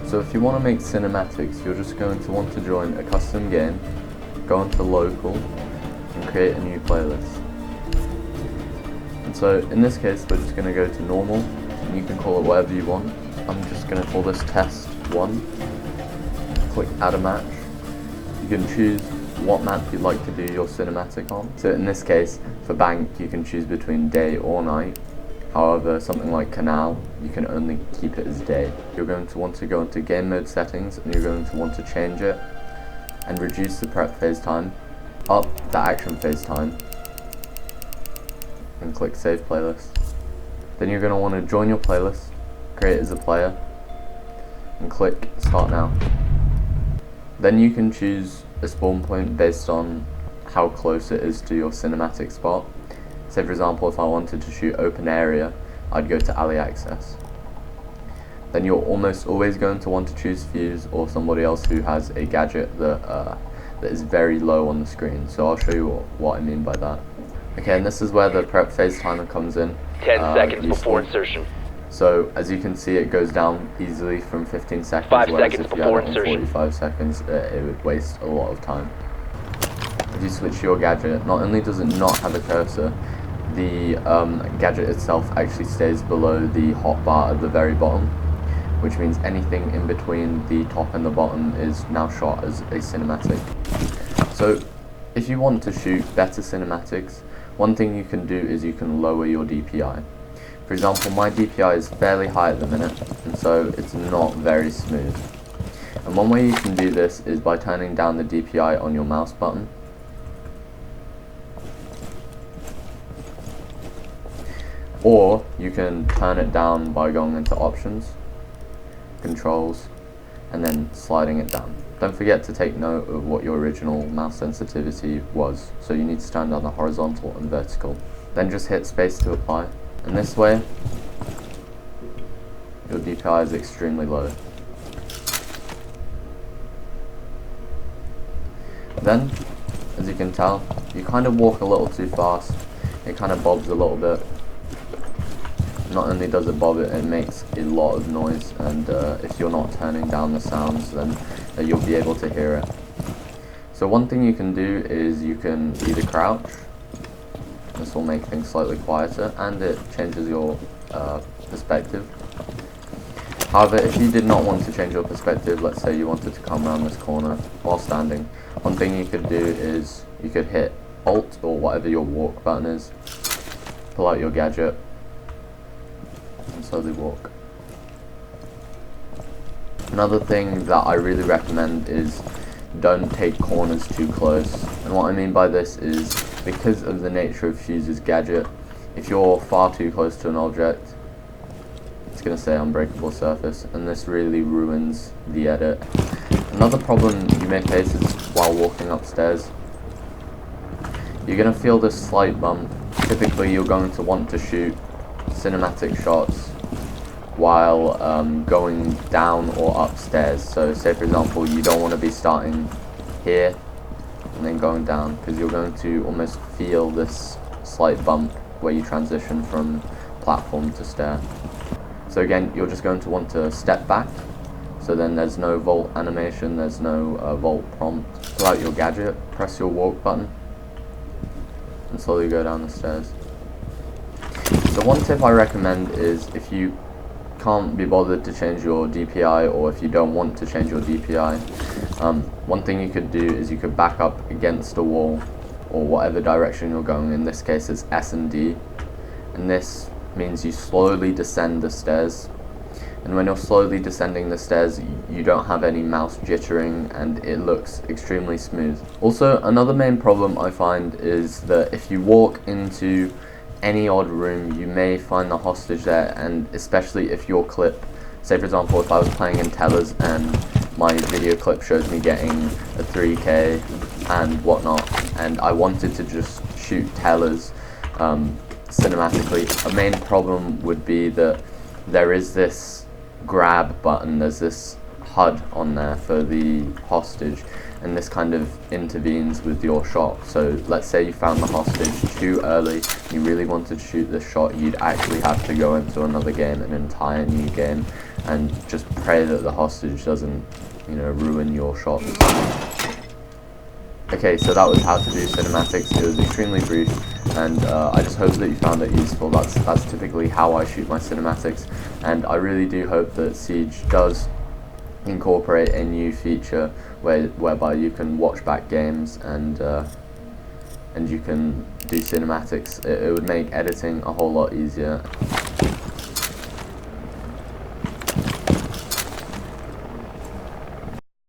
So if you want to make cinematics, you're just going to want to join a custom game, go into local, and create a new playlist. And so in this case, we're just going to go to normal, and you can call it whatever you want. I'm just going to call this test 1. Click add a match. You can choose what map you'd like to do your cinematic on. So in this case, for bank, you can choose between day or night. However, something like canal, you can only keep it as day. You're going to want to go into game mode settings, and you're going to want to change it and reduce the prep phase time, up the action phase time, and click save playlist. Then you're going to want to join your playlist, create as a player, and click start now. Then you can choose a spawn point based on how close it is to your cinematic spot. Say for example, if I wanted to shoot open area, I'd go to alley access. Then you're almost always going to want to choose fuse or somebody else who has a gadget that is very low on the screen. So I'll show you what I mean by that. Okay, and this is where the prep phase timer comes in. 10 seconds before insertion. So as you can see, it goes down easily from 15 seconds. 5 whereas seconds if you before had it on insertion. 45 seconds, it would waste a lot of time. If you switch your gadget, not only does it not have a cursor, the gadget itself actually stays below the hotbar at the very bottom, which means anything in between the top and the bottom is now shot as a cinematic. So if you want to shoot better cinematics, one thing you can do is you can lower your DPI. For example, my DPI is fairly high at the minute, and so it's not very smooth. And one way you can do this is by turning down the DPI on your mouse button. Or you can turn it down by going into options, controls, and then sliding it down. Don't forget to take note of what your original mouse sensitivity was. So you need to turn down the horizontal and vertical. Then just hit space to apply. And this way, your DPI is extremely low. Then, as you can tell, you kind of walk a little too fast. It kind of bobs a little bit. Not only does it bob, it makes a lot of noise, and if you're not turning down the sounds, then you'll be able to hear it. So one thing you can do is you can either crouch. This will make things slightly quieter, and it changes your perspective. However, if you did not want to change your perspective, let's say you wanted to come around this corner while standing, one thing you could do is you could hit Alt or whatever your walk button is, pull out your gadget, and slowly walk. Another thing that I really recommend is don't take corners too close. And what I mean by this is, because of the nature of Fuse's gadget, if you're far too close to an object, it's going to say unbreakable surface, and this really ruins the edit. Another problem you may face is while walking upstairs. You're going to feel this slight bump. Typically you're going to want to shoot cinematic shots while going down or upstairs. So say for example you don't want to be starting here and then going down, because you're going to almost feel this slight bump where you transition from platform to stair. So again, you're just going to want to step back, so then there's no vault animation, there's no vault prompt. Pull out your gadget, press your walk button, and slowly go down the stairs. So one tip I recommend is, if you can't be bothered to change your DPI, or if you don't want to change your DPI, one thing you could do is you could back up against a wall or whatever direction you're going. In this case it's S and D, and this means you slowly descend the stairs, and when you're slowly descending the stairs you don't have any mouse jittering and it looks extremely smooth. Also, another main problem I find is that if you walk into any odd room you may find the hostage there, and especially if your clip, say for example if I was playing in tellers and my video clip shows me getting a 3K and whatnot, and I wanted to just shoot tellers cinematically, a main problem would be that there is this grab button, there's this HUD on there for the hostage, and this kind of intervenes with your shot. So let's say you found the hostage too early, you really wanted to shoot this shot, you'd actually have to go into another game, an entire new game, and just pray that the hostage doesn't, you know, ruin your shots. Okay, so that was how to do cinematics. It was extremely brief, and I just hope that you found it useful. That's typically how I shoot my cinematics, and I really do hope that Siege does incorporate a new feature whereby you can watch back games and you can do cinematics. It would make editing a whole lot easier.